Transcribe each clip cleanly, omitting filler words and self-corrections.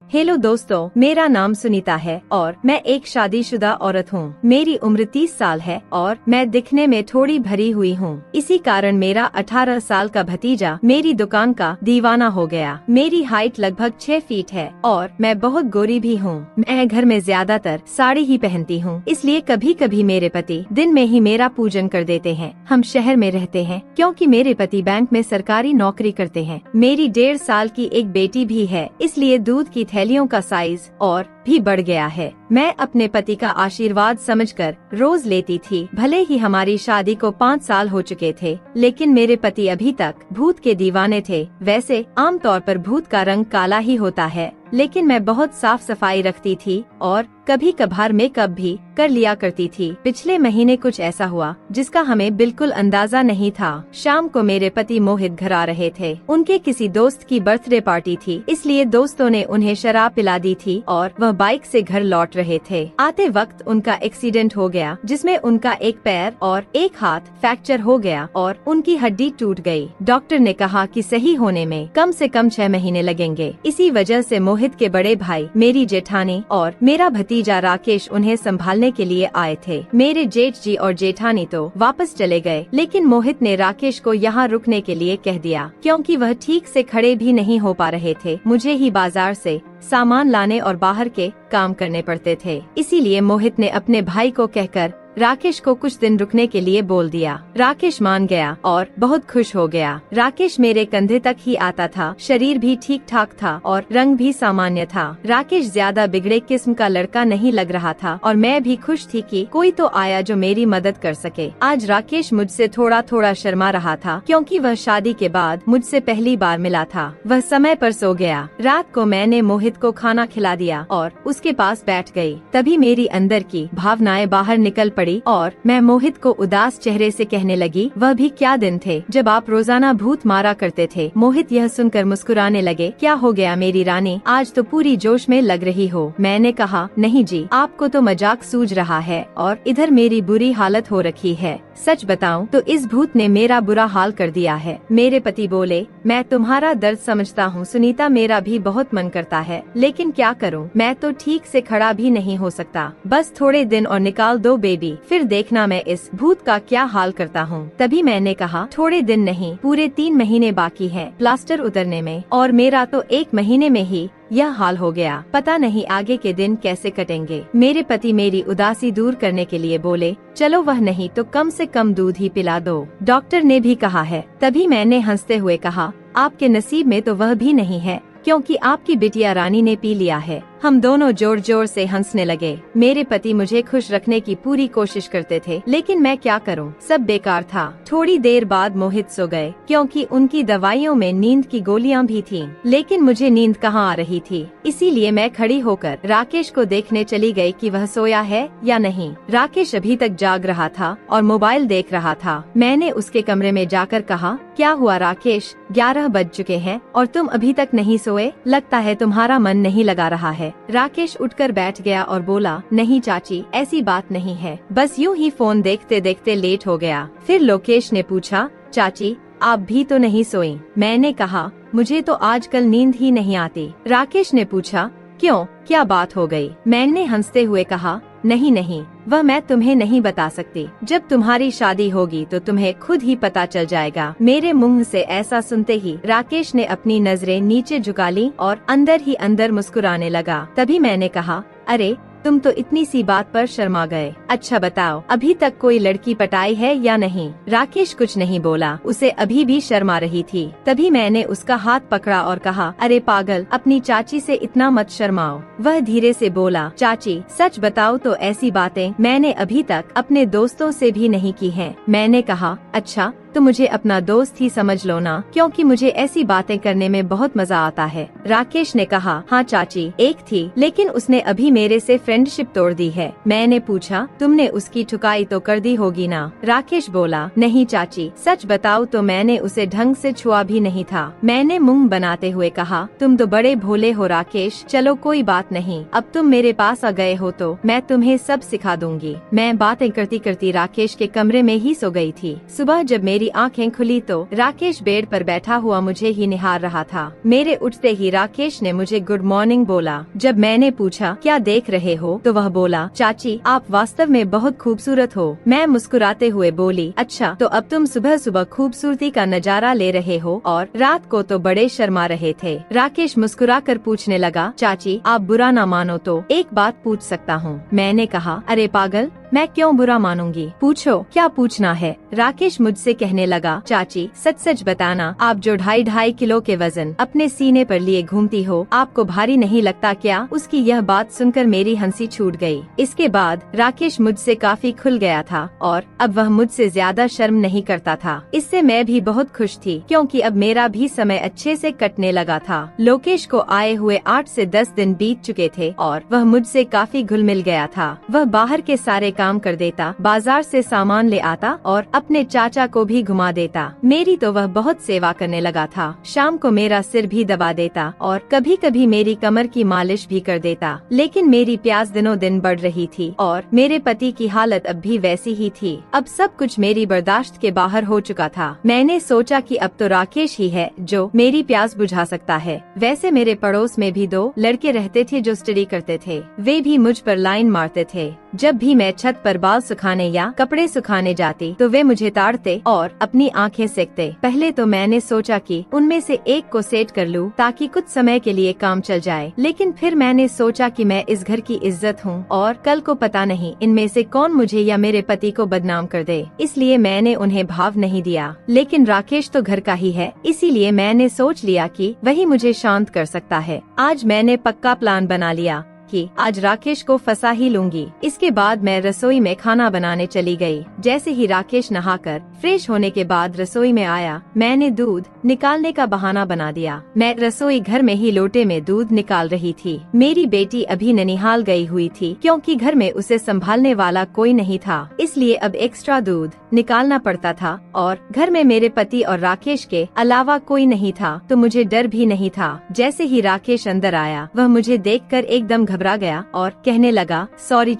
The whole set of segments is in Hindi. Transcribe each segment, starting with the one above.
हेलो दोस्तों, मेरा नाम सुनीता है और मैं एक शादीशुदा औरत हूँ। मेरी उम्र 30 साल है और मैं दिखने में थोड़ी भरी हुई हूँ। इसी कारण मेरा 18 साल का भतीजा मेरी दुकान का दीवाना हो गया। मेरी हाइट लगभग 6 फीट है और मैं बहुत गोरी भी हूँ। मैं घर में ज्यादातर साड़ी ही पहनती हूँ, इसलिए कभी कभी मेरे पति दिन में ही मेरा पूजन कर देते हैं। हम शहर में रहते हैं क्योंकि मेरे पति बैंक में सरकारी नौकरी करते हैं। मेरी 1.5 साल की एक बेटी भी है, इसलिए दूध की थैलियों का साइज और भी बढ़ गया है। मैं अपने पति का आशीर्वाद समझकर रोज लेती थी। भले ही हमारी शादी को 5 साल हो चुके थे, लेकिन मेरे पति अभी तक भूत के दीवाने थे। वैसे आमतौर पर भूत का रंग काला ही होता है, लेकिन मैं बहुत साफ सफाई रखती थी और कभी कभार मेकअप भी कर लिया करती थी। पिछले महीने कुछ ऐसा हुआ जिसका हमें बिल्कुल अंदाजा नहीं था। शाम को मेरे पति मोहित घर आ रहे थे। उनके किसी दोस्त की बर्थडे पार्टी थी, इसलिए दोस्तों ने उन्हें शराब पिला दी थी और वह बाइक से घर लौट रहे थे। आते वक्त उनका एक्सीडेंट हो गया, जिसमें उनका एक पैर और एक हाथ फ्रैक्चर हो गया और उनकी हड्डी टूट गई। डॉक्टर ने कहा कि सही होने में कम से कम 6 महीने लगेंगे। इसी वजह से मोहित के बड़े भाई, मेरी जेठानी और मेरा भतीजा राकेश उन्हें संभालने के लिए आए थे। मेरे जेठ जी और जेठानी तो वापस चले गए, लेकिन मोहित ने राकेश को यहाँ रुकने के लिए कह दिया क्योंकि वह ठीक से खड़े भी नहीं हो पा रहे थे। मुझे ही बाजार से सामान लाने और बाहर के काम करने पड़ते थे, इसीलिए मोहित ने अपने भाई को कहकर राकेश को कुछ दिन रुकने के लिए बोल दिया। राकेश मान गया और बहुत खुश हो गया। राकेश मेरे कंधे तक ही आता था, शरीर भी ठीक ठाक था और रंग भी सामान्य था। राकेश ज्यादा बिगड़े किस्म का लड़का नहीं लग रहा था और मैं भी खुश थी कि कोई तो आया जो मेरी मदद कर सके। आज राकेश मुझसे थोड़ा थोड़ा शर्मा रहा था क्योंकि वह शादी के बाद मुझसे पहली बार मिला था। वह समय पर सो गया। रात को मैंने मोहित को खाना खिला दिया और उसके पास बैठ गई। तभी मेरी अंदर की भावनाएं बाहर निकल और मैं मोहित को उदास चेहरे से कहने लगी, वह भी क्या दिन थे जब आप रोजाना भूत मारा करते थे। मोहित यह सुनकर मुस्कुराने लगे। क्या हो गया मेरी रानी, आज तो पूरी जोश में लग रही हो। मैंने कहा, नहीं जी, आपको तो मजाक सूझ रहा है और इधर मेरी बुरी हालत हो रखी है। सच बताऊं तो इस भूत ने मेरा बुरा हाल कर दिया है। मेरे पति बोले, मैं तुम्हारा दर्द समझता हूँ सुनीता, मेरा भी बहुत मन करता है, लेकिन क्या करूँ, मैं तो ठीक से खड़ा भी नहीं हो सकता। बस थोड़े दिन और निकाल दो बेबी, फिर देखना मैं इस भूत का क्या हाल करता हूँ। तभी मैंने कहा, थोड़े दिन नहीं, पूरे 3 महीने बाकी हैं प्लास्टर उतरने में और मेरा तो 1 महीने में ही यह हाल हो गया। पता नहीं आगे के दिन कैसे कटेंगे। मेरे पति मेरी उदासी दूर करने के लिए बोले, चलो वह नहीं तो कम से कम दूध ही पिला दो, डॉक्टर ने भी कहा है। तभी मैंने हंसते हुए कहा, आपके नसीब में तो वह भी नहीं है क्योंकि आपकी बिटिया रानी ने पी लिया है। हम दोनों जोर जोर से हंसने लगे। मेरे पति मुझे खुश रखने की पूरी कोशिश करते थे, लेकिन मैं क्या करूं, सब बेकार था। थोड़ी देर बाद मोहित सो गए क्योंकि उनकी दवाइयों में नींद की गोलियां भी थीं, लेकिन मुझे नींद कहाँ आ रही थी। इसीलिए मैं खड़ी होकर राकेश को देखने चली गई कि वह सोया है या नहीं। राकेश अभी तक जाग रहा था और मोबाइल देख रहा था। मैंने उसके कमरे में जाकर कहा, क्या हुआ राकेश, 11 बज चुके हैं और तुम अभी तक नहीं सोए, लगता है तुम्हारा मन नहीं लगा रहा है। राकेश उठकर बैठ गया और बोला, नहीं चाची, ऐसी बात नहीं है, बस यूं ही फोन देखते देखते लेट हो गया। फिर लोकेश ने पूछा, चाची आप भी तो नहीं सोई? मैंने कहा, मुझे तो आजकल नींद ही नहीं आती। राकेश ने पूछा, क्यों, क्या बात हो गई? मैंने हंसते हुए कहा, नहीं नहीं, वह मैं तुम्हें नहीं बता सकती। जब तुम्हारी शादी होगी तो तुम्हें खुद ही पता चल जाएगा। मेरे मुंह से ऐसा सुनते ही राकेश ने अपनी नजरें नीचे झुका ली और अंदर ही अंदर मुस्कुराने लगा। तभी मैंने कहा, अरे तुम तो इतनी सी बात पर शर्मा गए। अच्छा बताओ, अभी तक कोई लड़की पटाई है या नहीं? राकेश कुछ नहीं बोला, उसे अभी भी शर्म आ रही थी। तभी मैंने उसका हाथ पकड़ा और कहा, अरे पागल, अपनी चाची से इतना मत शर्माओ। वह धीरे से बोला, चाची सच बताओ तो ऐसी बातें मैंने अभी तक अपने दोस्तों से भी नहीं की हैं। मैंने कहा, अच्छा तो मुझे अपना दोस्त ही समझ लो ना, क्योंकि मुझे ऐसी बातें करने में बहुत मजा आता है। राकेश ने कहा, हाँ चाची, एक थी, लेकिन उसने अभी मेरे से फ्रेंडशिप तोड़ दी है। मैंने पूछा, तुमने उसकी ठुकाई तो कर दी होगी ना? राकेश बोला, नहीं चाची, सच बताओ तो मैंने उसे ढंग से छुआ भी नहीं था। मैंने मुंह बनाते हुए कहा, तुम तो बड़े भोले हो राकेश, चलो कोई बात नहीं, अब तुम मेरे पास आ गए हो तो मैं तुम्हें सब सिखा दूंगी। मैं बातें करती करती राकेश के कमरे में ही सो गई थी। सुबह जब मेरी मेरी आंखें खुली तो राकेश बेड पर बैठा हुआ मुझे ही निहार रहा था। मेरे उठते ही राकेश ने मुझे गुड मॉर्निंग बोला। जब मैंने पूछा क्या देख रहे हो तो वह बोला, चाची आप वास्तव में बहुत खूबसूरत हो। मैं मुस्कुराते हुए बोली, अच्छा तो अब तुम सुबह सुबह खूबसूरती का नजारा ले रहे हो और रात को तो बड़े शर्मा रहे थे। राकेश मुस्कुराकर पूछने लगा, चाची आप बुरा ना मानो तो एक बात पूछ सकता हूँ। मैंने कहा, अरे पागल, मैं क्यों बुरा मानूंगी, पूछो क्या पूछना है। राकेश मुझसे कहने लगा, चाची सच सच बताना, आप जो 2.5 किलो के वजन अपने सीने पर लिए घूमती हो, आपको भारी नहीं लगता क्या? उसकी यह बात सुनकर मेरी हंसी छूट गई। इसके बाद राकेश मुझसे काफी खुल गया था और अब वह मुझसे ज्यादा शर्म नहीं करता था। इससे मैं भी बहुत खुश थी क्योंकि अब मेरा भी समय अच्छे से कटने लगा था। लोकेश को आए हुए 8 से 10 दिन बीत चुके थे और वह मुझसे काफी घुल मिल गया था। वह बाहर के सारे काम कर देता, बाजार से सामान ले आता और अपने चाचा को भी घुमा देता। मेरी तो वह बहुत सेवा करने लगा था। शाम को मेरा सिर भी दबा देता और कभी कभी मेरी कमर की मालिश भी कर देता। लेकिन मेरी प्यास दिनों दिन बढ़ रही थी और मेरे पति की हालत अब भी वैसी ही थी। अब सब कुछ मेरी बर्दाश्त के बाहर हो चुका था। मैंने सोचा कि अब तो राकेश ही है जो मेरी प्यास बुझा सकता है। वैसे मेरे पड़ोस में भी 2 लड़के रहते थे जो स्टडी करते थे। वे भी मुझ पर लाइन मारते थे। जब भी मैं छत पर बाल सुखाने या कपड़े सुखाने जाती तो वे मुझे ताड़ते और अपनी आंखें सेकते। पहले तो मैंने सोचा कि उनमें से एक को सेट कर लूं ताकि कुछ समय के लिए काम चल जाए, लेकिन फिर मैंने सोचा कि मैं इस घर की इज्जत हूं और कल को पता नहीं इनमें से कौन मुझे या मेरे पति को बदनाम कर दे, इसलिए मैंने उन्हें भाव नहीं दिया। लेकिन राकेश तो घर का ही है, इसीलिए मैंने सोच लिया कि वही मुझे शांत कर सकता है। आज मैंने पक्का प्लान बना लिया कि आज राकेश को फंसा ही लूंगी। इसके बाद मैं रसोई में खाना बनाने चली गई। जैसे ही राकेश नहाकर फ्रेश होने के बाद रसोई में आया, मैंने दूध निकालने का बहाना बना दिया। मैं रसोई घर में ही लोटे में दूध निकाल रही थी। मेरी बेटी अभी ननिहाल गई हुई थी क्योंकि घर में उसे संभालने वाला कोई नहीं था, इसलिए अब एक्स्ट्रा दूध निकालना पड़ता था और घर में मेरे पति और राकेश के अलावा कोई नहीं था, तो मुझे डर भी नहीं था। जैसे ही राकेश अंदर आया, वह मुझे देखकर एकदम घबरा गया और कहने लगा, सॉरी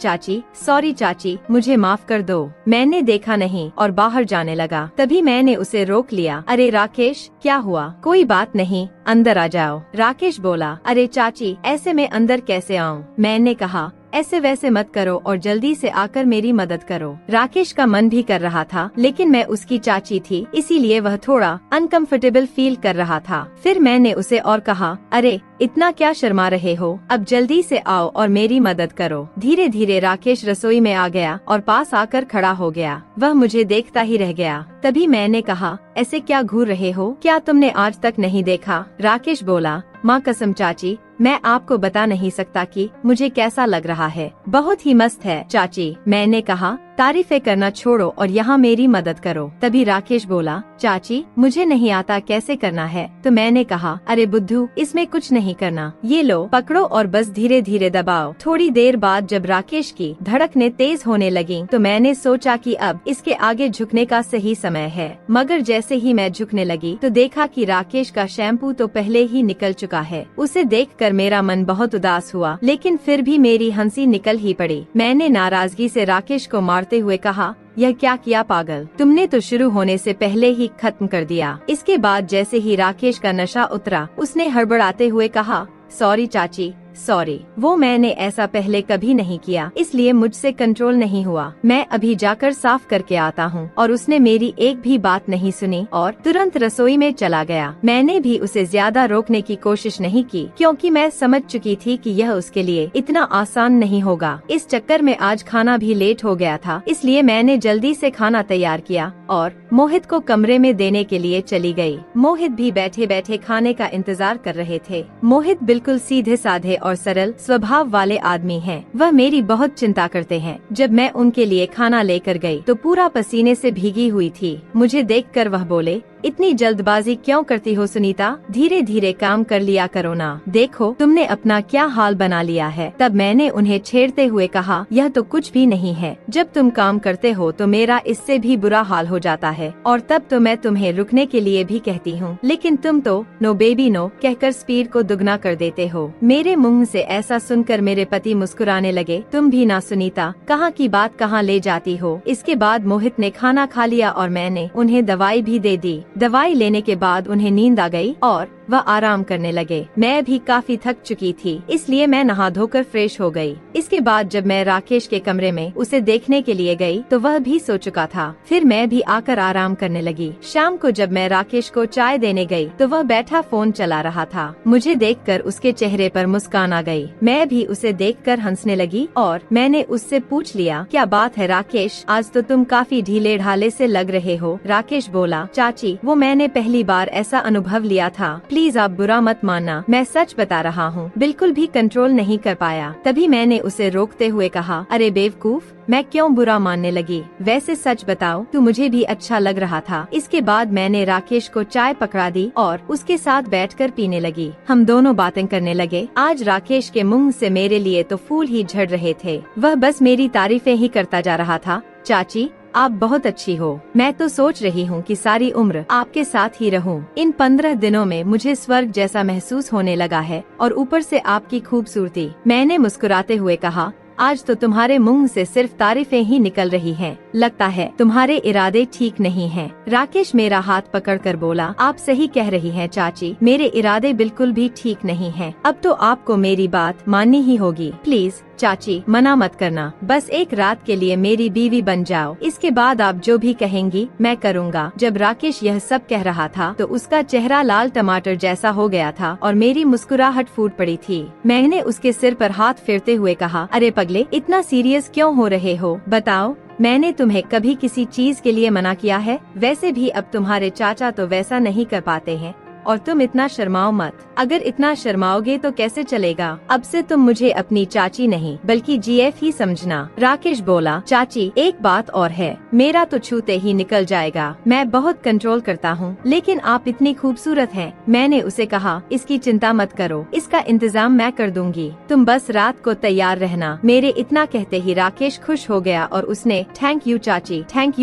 चाची, मुझे माफ कर दो। मैंने देखा नहीं और बाहर जाने लगा। तभी मैंने उसे रोक लिया। अरे राकेश, क्या हुआ? कोई बात नहीं, अंदर आ जाओ। राकेश बोला, अरे चाची, ऐसे में अंदर कैसे आऊँ? मैंने कहा, ऐसे वैसे मत करो और जल्दी से आकर मेरी मदद करो। राकेश का मन भी कर रहा था, लेकिन मैं उसकी चाची थी, इसीलिए वह थोड़ा अनकंफर्टेबल फील कर रहा था। फिर मैंने उसे और कहा, अरे इतना क्या शर्मा रहे हो? अब जल्दी से आओ और मेरी मदद करो। धीरे धीरे राकेश रसोई में आ गया और पास आकर खड़ा हो गया। वह मुझे देखता ही रह गया। तभी मैंने कहा, ऐसे क्या घूर रहे हो? क्या तुमने आज तक नहीं देखा? राकेश बोला, माँ कसम चाची, मैं आपको बता नहीं सकता कि मुझे कैसा लग रहा है। बहुत ही मस्त है चाची। मैंने कहा, तारीफें करना छोड़ो और यहाँ मेरी मदद करो। तभी राकेश बोला, चाची मुझे नहीं आता कैसे करना है। तो मैंने कहा, अरे बुद्धू, इसमें कुछ नहीं करना, ये लो पकड़ो और बस धीरे धीरे दबाओ। थोड़ी देर बाद जब राकेश की धड़कनें तेज होने लगी तो मैंने सोचा कि अब इसके आगे झुकने का सही समय है। मगर जैसे ही मैं झुकने लगी तो देखा कि राकेश का शैम्पू तो पहले ही निकल चुका है। उसे देखकर मेरा मन बहुत उदास हुआ, लेकिन फिर भी मेरी हंसी निकल ही पड़ी। मैंने नाराजगी से राकेश को मारते हुए कहा, यह क्या किया पागल, तुमने तो शुरू होने से पहले ही खत्म कर दिया। इसके बाद जैसे ही राकेश का नशा उतरा, उसने हड़बड़ाते हुए कहा, सॉरी चाची, सॉरी, वो मैंने ऐसा पहले कभी नहीं किया, इसलिए मुझसे कंट्रोल नहीं हुआ। मैं अभी जाकर साफ करके आता हूँ। और उसने मेरी एक भी बात नहीं सुनी और तुरंत रसोई में चला गया। मैंने भी उसे ज्यादा रोकने की कोशिश नहीं की क्योंकि मैं समझ चुकी थी कि यह उसके लिए इतना आसान नहीं होगा। इस चक्कर में आज खाना भी लेट हो गया था, इसलिए मैंने जल्दी से खाना तैयार किया और मोहित को कमरे में देने के लिए चली गई। मोहित भी बैठे बैठे खाने का इंतजार कर रहे थे। मोहित बिल्कुल सीधे साधे और सरल स्वभाव वाले आदमी हैं। वह मेरी बहुत चिंता करते हैं। जब मैं उनके लिए खाना लेकर गई तो पूरा पसीने से भीगी हुई थी। मुझे देखकर वह बोले, इतनी जल्दबाजी क्यों करती हो सुनीता? धीरे धीरे काम कर लिया करो ना। देखो तुमने अपना क्या हाल बना लिया है। तब मैंने उन्हें छेड़ते हुए कहा, यह तो कुछ भी नहीं है। जब तुम काम करते हो तो मेरा इससे भी बुरा हाल हो जाता है, और तब तो मैं तुम्हें रुकने के लिए भी कहती हूँ, लेकिन तुम तो नो बेबी नो कहकर स्पीड को दुगना कर देते हो। मेरे मुंह से ऐसा सुनकर मेरे पति मुस्कुराने लगे। तुम भी ना सुनीता, कहाँ की बात कहाँ ले जाती हो। इसके बाद मोहित ने खाना खा लिया और मैंने उन्हें दवाई भी दे दी। दवाई लेने के बाद उन्हें नींद आ गई और वह आराम करने लगे। मैं भी काफी थक चुकी थी, इसलिए मैं नहा धोकर फ्रेश हो गई। इसके बाद जब मैं राकेश के कमरे में उसे देखने के लिए गई तो वह भी सो चुका था। फिर मैं भी आकर आराम करने लगी। शाम को जब मैं राकेश को चाय देने गई तो वह बैठा फोन चला रहा था। मुझे देखकर उसके चेहरे पर मुस्कान आ गई। मैं भी उसे देखकर हंसने लगी और मैंने उससे पूछ लिया, क्या बात है राकेश, आज तो तुम काफी ढीले ढाले से लग रहे हो। राकेश बोला, चाची वो मैंने पहली बार ऐसा अनुभव लिया था, प्लीज आप बुरा मत मानना, मैं सच बता रहा हूँ, बिल्कुल भी कंट्रोल नहीं कर पाया। तभी मैंने उसे रोकते हुए कहा, अरे बेवकूफ, मैं क्यों बुरा मानने लगी, वैसे सच बताओ, तू मुझे भी अच्छा लग रहा था। इसके बाद मैंने राकेश को चाय पकड़ा दी और उसके साथ बैठकर पीने लगी। हम दोनों बातें करने लगे। आज राकेश के मुंह से मेरे लिए तो फूल ही झड़ रहे थे। वह बस मेरी तारीफें ही करता जा रहा था। चाची आप बहुत अच्छी हो, मैं तो सोच रही हूँ कि सारी उम्र आपके साथ ही रहूँ। इन 15 दिनों में मुझे स्वर्ग जैसा महसूस होने लगा है, और ऊपर से आपकी खूबसूरती। मैंने मुस्कुराते हुए कहा, आज तो तुम्हारे मुंह से सिर्फ तारीफें ही निकल रही हैं। लगता है तुम्हारे इरादे ठीक नहीं हैं। राकेश मेरा हाथ पकड़कर बोला, आप सही कह रही हैं चाची, मेरे इरादे बिल्कुल भी ठीक नहीं हैं। अब तो आपको मेरी बात माननी ही होगी। प्लीज चाची मना मत करना, बस एक रात के लिए मेरी बीवी बन जाओ, इसके बाद आप जो भी कहेंगी मैं करूँगा। जब राकेश यह सब कह रहा था तो उसका चेहरा लाल टमाटर जैसा हो गया था और मेरी मुस्कुराहट फूट पड़ी थी। मैंने उसके सिर पर हाथ फेरते हुए कहा, अरे पगले, इतना सीरियस क्यों हो रहे हो, बताओ, मैंने तुम्हें कभी किसी चीज के लिए मना किया है? वैसे भी अब तुम्हारे चाचा तो वैसा नहीं कर पाते हैं, और तुम इतना शर्माओ मत। अगर इतना शर्माओगे तो कैसे चलेगा? अब से तुम मुझे अपनी चाची नहीं बल्कि जीएफ ही समझना। राकेश बोला, चाची एक बात और है, मेरा तो छूते ही निकल जाएगा। मैं बहुत कंट्रोल करता हूँ, लेकिन आप इतनी खूबसूरत हैं। मैंने उसे कहा, इसकी चिंता मत करो, इसका इंतजाम मैं कर दूंगी, तुम बस रात को तैयार रहना। मेरे इतना कहते ही राकेश खुश हो गया और उसने थैंक यू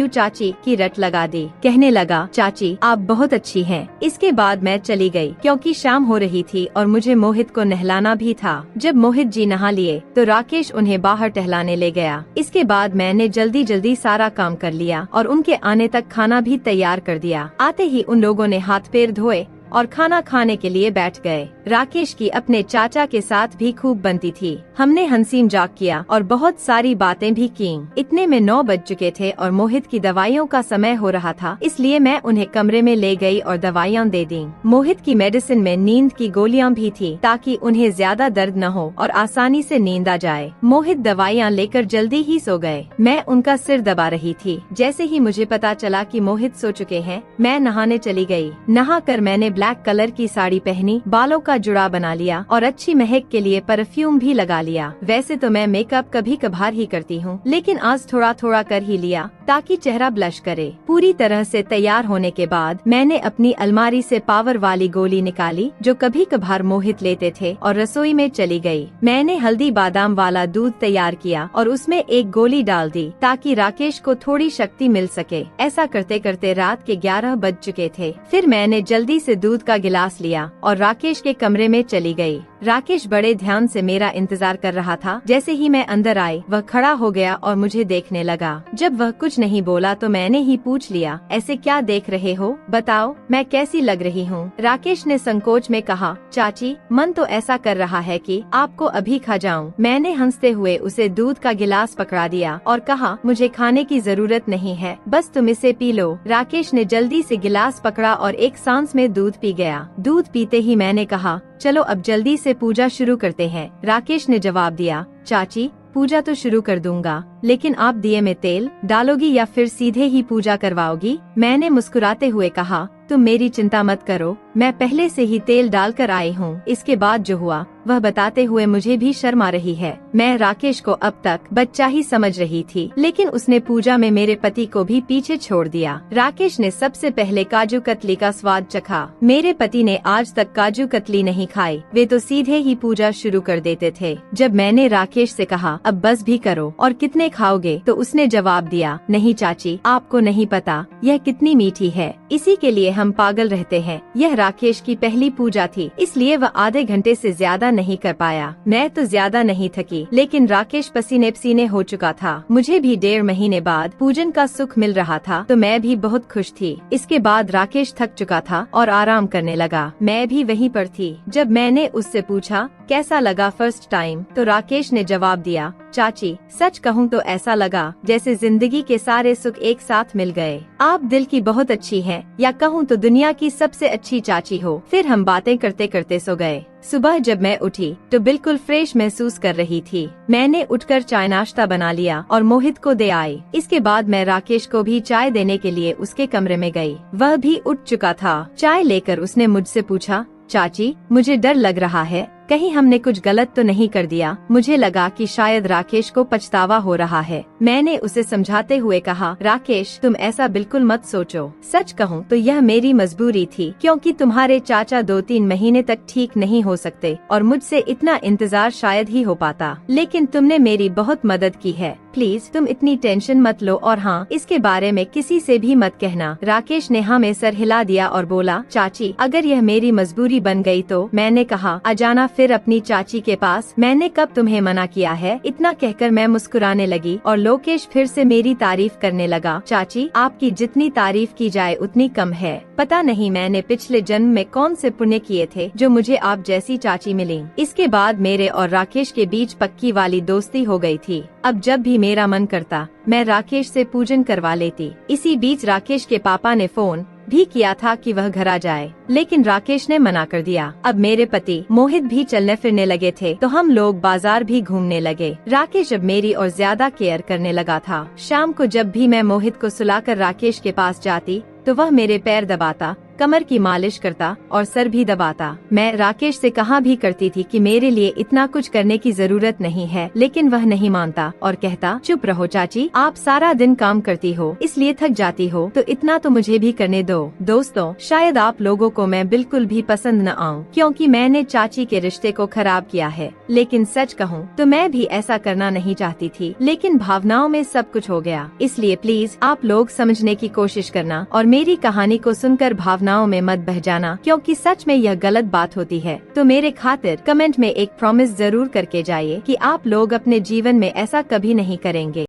चाची की रट लगा दी। कहने लगा, चाची आप बहुत अच्छी हैं। इसके बाद मैं चली गई क्योंकि शाम हो रही थी और मुझे मोहित को नहलाना भी था। जब मोहित जी नहा लिए तो राकेश उन्हें बाहर टहलाने ले गया। इसके बाद मैंने जल्दी जल्दी सारा काम कर लिया और उनके आने तक खाना भी तैयार कर दिया। आते ही उन लोगों ने हाथ पैर धोए और खाना खाने के लिए बैठ गए। राकेश की अपने चाचा के साथ भी खूब बनती थी। हमने हंसी मजाक किया और बहुत सारी बातें भी की। इतने में 9 बज चुके थे और मोहित की दवाइयों का समय हो रहा था, इसलिए मैं उन्हें कमरे में ले गई और दवाइयाँ दे दी। मोहित की मेडिसिन में नींद की गोलियां भी थी ताकि उन्हें ज्यादा दर्द न हो और आसानी से नींद आ जाए। मोहित दवाइयाँ लेकर जल्दी ही सो गए। मैं उनका सिर दबा रही थी। जैसे ही मुझे पता चला कि मोहित सो चुके हैं, मैं नहाने चली गई। नहाकर मैंने ब्लैक कलर की साड़ी पहनी, बालों का जुड़ा बना लिया और अच्छी महक के लिए परफ्यूम भी लगा लिया। वैसे तो मैं मेकअप कभी कभार ही करती हूँ, लेकिन आज थोड़ा थोड़ा कर ही लिया ताकि चेहरा ब्लश करे। पूरी तरह से तैयार होने के बाद मैंने अपनी अलमारी से पावर वाली गोली निकाली जो कभी कभार मोहित लेते थे और रसोई में चली गई। मैंने हल्दी बादाम वाला दूध तैयार किया और उसमें एक गोली डाल दी ताकि राकेश को थोड़ी शक्ति मिल सके। ऐसा करते करते रात के 11 बज चुके थे। फिर मैंने जल्दी से दूध का गिलास लिया और राकेश के कमरे में चली गई। राकेश बड़े ध्यान से मेरा इंतजार कर रहा था। जैसे ही मैं अंदर आई, वह खड़ा हो गया और मुझे देखने लगा। जब वह कुछ नहीं बोला तो मैंने ही पूछ लिया, ऐसे क्या देख रहे हो, बताओ मैं कैसी लग रही हूँ? राकेश ने संकोच में कहा, चाची मन तो ऐसा कर रहा है कि आपको अभी खा जाऊं। मैंने हंसते हुए उसे दूध का गिलास पकड़ा दिया और कहा, मुझे खाने की जरूरत नहीं है, बस तुम इसे पी लो। राकेश ने जल्दी से गिलास पकड़ा और एक सांस में दूध पी गया। दूध पीते ही मैंने कहा, चलो अब जल्दी से पूजा शुरू करते हैं। राकेश ने जवाब दिया, चाची पूजा तो शुरू कर दूंगा, लेकिन आप दिए में तेल डालोगी या फिर सीधे ही पूजा करवाओगी? मैंने मुस्कुराते हुए कहा, तुम मेरी चिंता मत करो, मैं पहले से ही तेल डालकर आई हूँ। इसके बाद जो हुआ वह बताते हुए मुझे भी शर्म आ रही है। मैं राकेश को अब तक बच्चा ही समझ रही थी, लेकिन उसने पूजा में मेरे पति को भी पीछे छोड़ दिया। राकेश ने सबसे पहले काजू कतली का स्वाद चखा। मेरे पति ने आज तक काजू कतली नहीं खाई, वे तो सीधे ही पूजा शुरू कर देते थे। जब मैंने राकेश से कहा अब बस भी करो और कितने खाओगे, तो उसने जवाब दिया, नहीं चाची, आपको नहीं पता यह कितनी मीठी है, इसी के लिए हम पागल रहते हैं। यह राकेश की पहली पूजा थी, इसलिए वह आधे घंटे से ज्यादा नहीं कर पाया। मैं तो ज्यादा नहीं थकी, लेकिन राकेश पसीने पसीने हो चुका था। मुझे भी 1.5 महीने बाद पूजन का सुख मिल रहा था, तो मैं भी बहुत खुश थी। इसके बाद राकेश थक चुका था और आराम करने लगा। मैं भी वहीं पर थी। जब मैंने उससे पूछा कैसा लगा फर्स्ट टाइम, तो राकेश ने जवाब दिया, चाची सच कहूँ तो ऐसा लगा जैसे जिंदगी के सारे सुख एक साथ मिल गए। आप दिल की बहुत अच्छी हैं, या कहूँ तो दुनिया की सबसे अच्छी चाची हो। फिर हम बातें करते करते सो गए। सुबह जब मैं उठी तो बिल्कुल फ्रेश महसूस कर रही थी। मैंने उठकर चाय नाश्ता बना लिया और मोहित को दे आई। इसके बाद मैं राकेश को भी चाय देने के लिए उसके कमरे में गई। वह भी उठ चुका था। चाय लेकर उसने मुझसे पूछा, चाची मुझे डर लग रहा है, कहीं हमने कुछ गलत तो नहीं कर दिया। मुझे लगा कि शायद राकेश को पछतावा हो रहा है। मैंने उसे समझाते हुए कहा, राकेश तुम ऐसा बिल्कुल मत सोचो। सच कहूँ तो यह मेरी मजबूरी थी, क्योंकि तुम्हारे चाचा 2-3 महीने तक ठीक नहीं हो सकते और मुझसे इतना इंतजार शायद ही हो पाता। लेकिन तुमने मेरी बहुत मदद की है। प्लीज तुम इतनी टेंशन मत लो, और हाँ, इसके बारे में किसी से भी मत कहना। राकेश ने हाँ में सर हिला दिया और बोला, चाची अगर यह मेरी मजबूरी बन गई तो। मैंने कहा, अजाना फिर अपनी चाची के पास। मैंने कब तुम्हें मना किया है? इतना कहकर मैं मुस्कुराने लगी और लोकेश फिर से मेरी तारीफ करने लगा। चाची आपकी जितनी तारीफ की जाए उतनी कम है। पता नहीं मैंने पिछले जन्म में कौन से पुण्य किए थे जो मुझे आप जैसी चाची मिली। इसके बाद मेरे और राकेश के बीच पक्की वाली दोस्ती हो गई थी। अब जब भी मेरा मन करता मैं राकेश से पूजन करवा लेती। इसी बीच राकेश के पापा ने फोन भी किया था कि वह घर आ जाए, लेकिन राकेश ने मना कर दिया। अब मेरे पति मोहित भी चलने फिरने लगे थे, तो हम लोग बाजार भी घूमने लगे। राकेश अब मेरी और ज्यादा केयर करने लगा था। शाम को जब भी मैं मोहित को सुलाकर राकेश के पास जाती तो वह मेरे पैर दबाता, कमर की मालिश करता और सर भी दबाता। मैं राकेश से कहा भी करती थी कि मेरे लिए इतना कुछ करने की जरूरत नहीं है, लेकिन वह नहीं मानता और कहता, चुप रहो चाची, आप सारा दिन काम करती हो इसलिए थक जाती हो, तो इतना तो मुझे भी करने दो। दोस्तों शायद आप लोगों को मैं बिल्कुल भी पसंद न आऊं, क्योंकि मैंने चाची के रिश्ते को खराब किया है, लेकिन सच कहूँ तो मैं भी ऐसा करना नहीं चाहती थी, लेकिन भावनाओं में सब कुछ हो गया। इसलिए प्लीज आप लोग समझने की कोशिश करना और मेरी कहानी को सुनकर भावनाओं में मत बह जाना, क्योंकि सच में यह गलत बात होती है। तो मेरे खातिर कमेंट में एक प्रॉमिस जरूर करके जाइए कि आप लोग अपने जीवन में ऐसा कभी नहीं करेंगे।